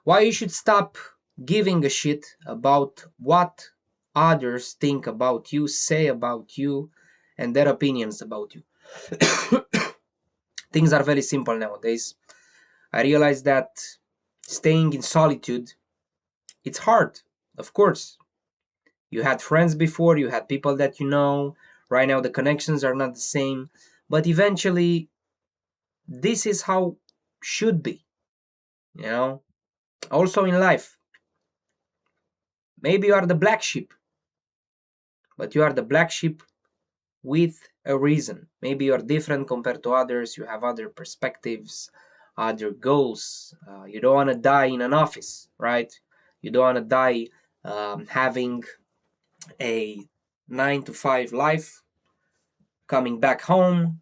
Why you should stop giving a shit about what others think about you, say about you, and their opinions about you. Things are very simple nowadays. I realize that staying in solitude, it's hard, of course. You had friends before, you had people that you know. Right now, the connections are not the same. But eventually, this is how should be, you know? Also in life, maybe you are the black sheep, but you are the black sheep with a reason. Maybe you're different compared to others, you have other perspectives, other goals. You don't want to die in an office, right? You don't want to die having a 9 to 5 life, coming back home,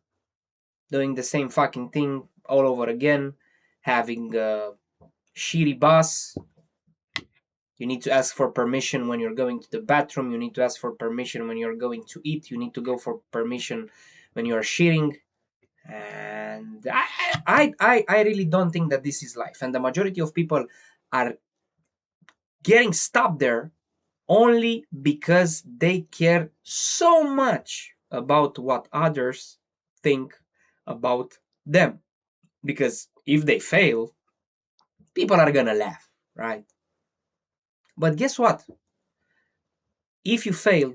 doing the same fucking thing all over again, having a shitty boss. You need to ask for permission when you're going to the bathroom. You need to ask for permission when you're going to eat. You need to go for permission when you're shitting. And I really don't think that this is life. And the majority of people are getting stopped there only because they care so much about what others think about them. Because if they fail, people are gonna laugh, right? But guess what? If you fail,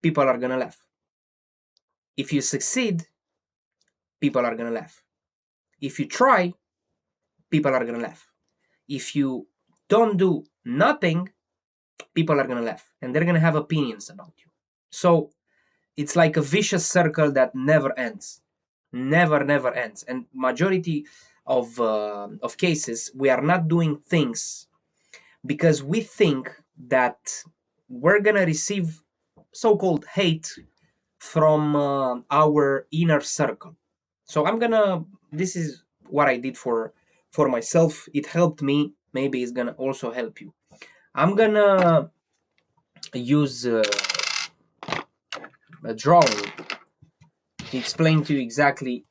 people are gonna laugh. If you succeed, people are gonna laugh. If you try, people are gonna laugh. If you don't do nothing, people are gonna laugh and they're gonna have opinions about you. So it's like a vicious circle that never ends, never ends. And majority of cases, we are not doing things because we think that we're gonna receive so-called hate from our inner circle. So this is what I did for myself. It helped me. Maybe it's gonna also help you. I'm gonna use a drawing to explain to you exactly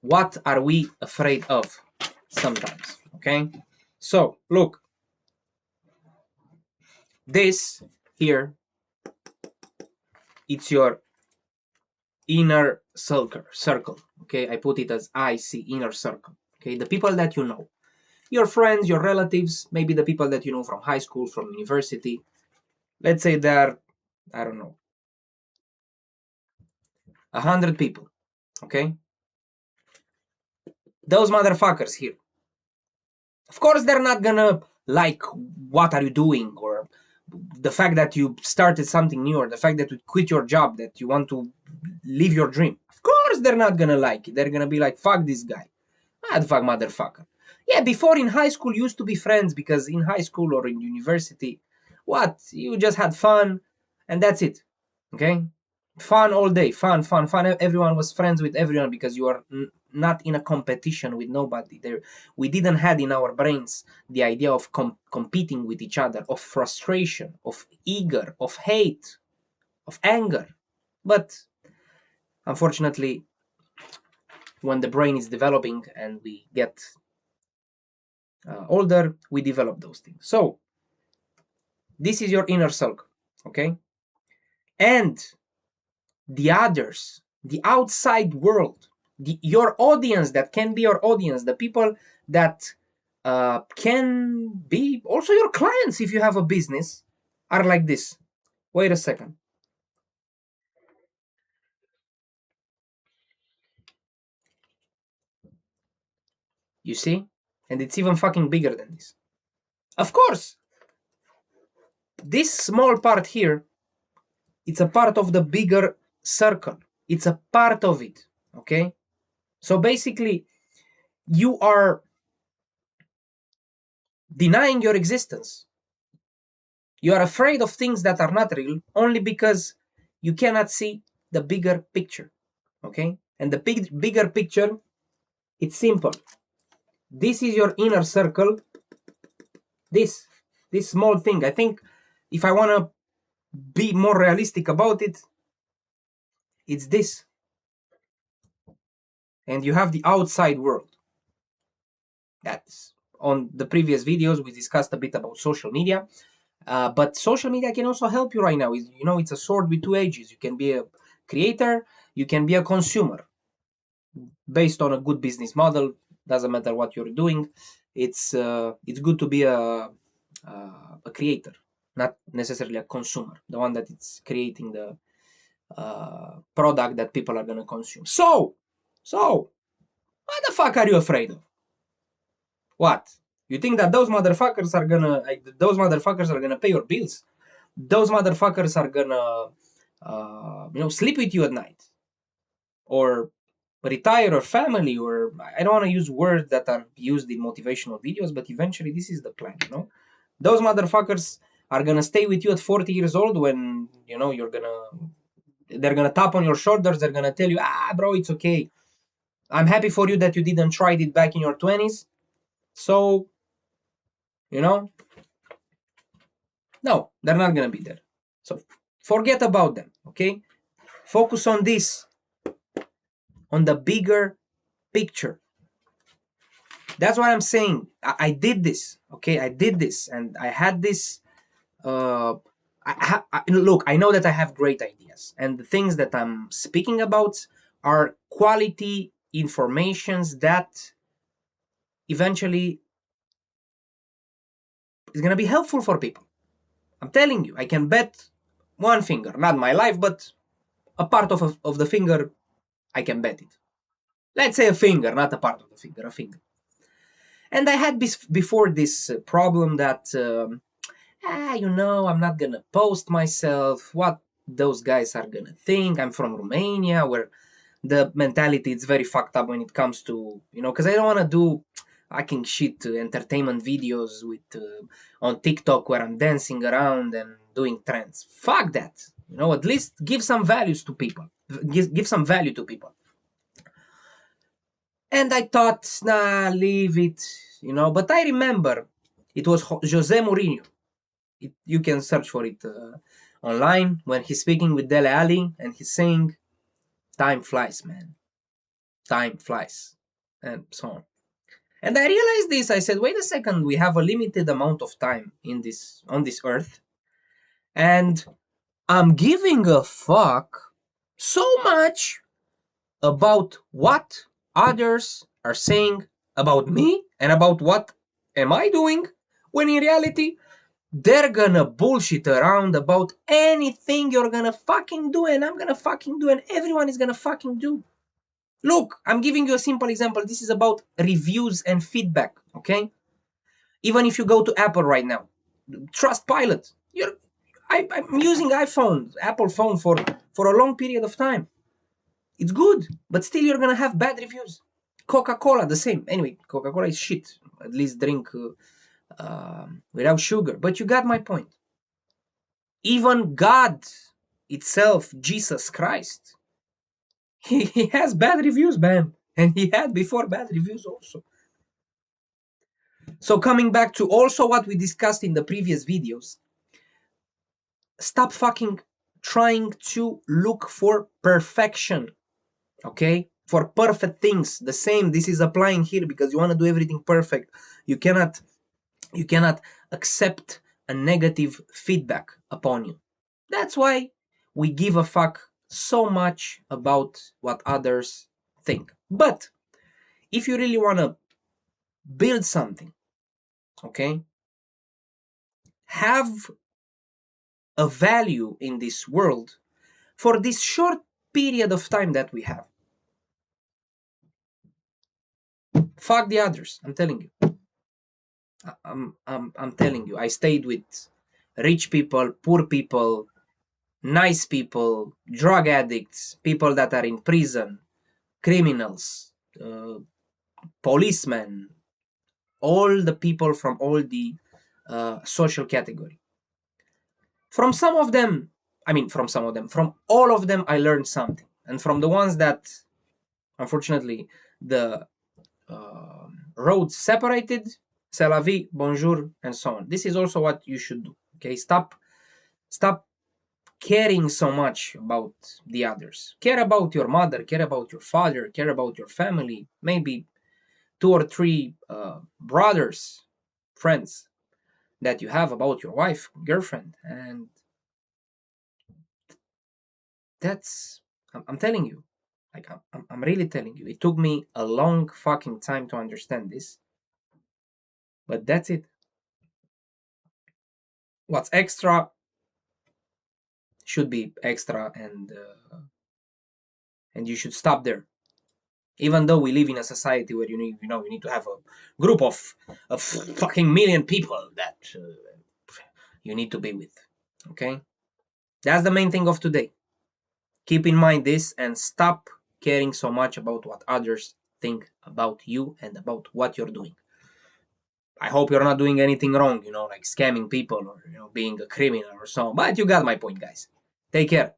what are we afraid of sometimes. Okay, so look, this here, it's your inner circle. Okay, I put it as IC, inner circle. Okay, the people that you know, your friends, your relatives, maybe the people that you know from high school, from university. Let's say there, I don't know, 100 people. Okay, those motherfuckers here. Of course, they're not gonna like what are you doing, or the fact that you started something new, or the fact that you quit your job, that you want to live your dream. Of course, they're not gonna like it. They're gonna be like, fuck this guy. Ah, the fuck motherfucker. Yeah, before in high school, you used to be friends because in high school or in university, what? You just had fun and that's it. Okay? Fun all day. Fun. Everyone was friends with everyone because you are not in a competition with nobody. There, we didn't had in our brains the idea of competing with each other, of frustration, of eager, of hate, of anger. But unfortunately, when the brain is developing and we get older, we develop those things. So this is your inner circle, okay? And the others, the outside world, your audience that can be your audience, the people that can be also your clients if you have a business, are like this. Wait a second. You see? And it's even fucking bigger than this. Of course, this small part here, it's a part of the bigger circle. It's a part of it, okay? So basically, you are denying your existence. You are afraid of things that are not real only because you cannot see the bigger picture, okay? And the bigger picture, it's simple. This is your inner circle. This small thing. I think if I want to be more realistic about it, it's this. And you have the outside world. That's on the previous videos we discussed a bit about social media. But social media can also help you right now. It's a sword with two edges. You can be a creator, you can be a consumer based on a good business model. Doesn't matter what you're doing. It's good to be a creator, not necessarily a consumer, the one that is creating the product that people are gonna consume. So what the fuck are you afraid of? What? You think that those motherfuckers are gonna pay your bills? Those motherfuckers are gonna sleep with you at night, or retire, or family, or I don't want to use words that are used in motivational videos, but eventually this is the plan. Those motherfuckers are gonna stay with you at 40 years old when they're gonna tap on your shoulders, they're gonna tell you, bro, it's okay. I'm happy for you that you didn't try it back in your 20s. So, no, they're not gonna be there. So forget about them, okay? Focus on this, on the bigger picture. That's what I'm saying. I did this, okay? I did this, and I had this. Look, I know that I have great ideas, and the things that I'm speaking about are quality informations that eventually is gonna be helpful for people. I'm telling you, I can bet one finger, not my life, but a part of the finger, I can bet it. Let's say a finger, not a part of the finger, a finger. And I had before this problem that, I'm not gonna post myself. What those guys are gonna think? I'm from Romania, where the mentality is very fucked up when it comes to, because I don't want to do fucking shit entertainment videos with on TikTok where I'm dancing around and doing trends. Fuck that. At least give some values to people. Give some value to people. And I thought, nah, leave it, But I remember it was Jose Mourinho. You can search for it online when he's speaking with Dele Alli and he's saying, "Time flies, man. Time flies," and so on. And I realized this. I said, "Wait a second. We have a limited amount of time on this earth, and I'm giving a fuck so much about what others are saying about me and about what am I doing, when in reality they're gonna bullshit around about anything you're gonna fucking do, and I'm gonna fucking do, and everyone is gonna fucking do." Look, I'm giving you a simple example. This is about reviews and feedback, okay? Even if you go to Apple right now, Trustpilot, I'm using Apple phone for a long period of time. It's good, but still you're gonna have bad reviews. Coca-Cola, the same. Anyway, Coca-Cola is shit. At least drink without sugar. But you got my point. Even God itself, Jesus Christ, he has bad reviews, man. And he had before bad reviews also. So coming back to also what we discussed in the previous videos, stop fucking trying to look for perfection, okay? For perfect things. The same, this is applying here because you want to do everything perfect. You cannot accept a negative feedback upon you. That's why we give a fuck so much about what others think. But if you really want to build something, okay, have a value in this world for this short period of time that we have. Fuck the others, I'm telling you. I'm telling you, I stayed with rich people, poor people, nice people, drug addicts, people that are in prison, criminals, policemen, all the people from all the social category. From all of them, I learned something. And from the ones that, unfortunately, the roads separated, c'est la vie, bonjour, and so on. This is also what you should do. Okay, stop caring so much about the others. Care about your mother, care about your father, care about your family. Maybe two or three brothers, friends that you have about your wife, girlfriend, and that's I'm telling you, like I'm really telling you, it took me a long fucking time to understand this, but that's it. What's extra should be extra, and you should stop there. Even though we live in a society where you need to have a group of fucking million people that you need to be with. Okay, that's the main thing of today. Keep in mind this and stop caring so much about what others think about you and about what you're doing. I hope you're not doing anything wrong, like scamming people or being a criminal or so. But you got my point, guys. Take care.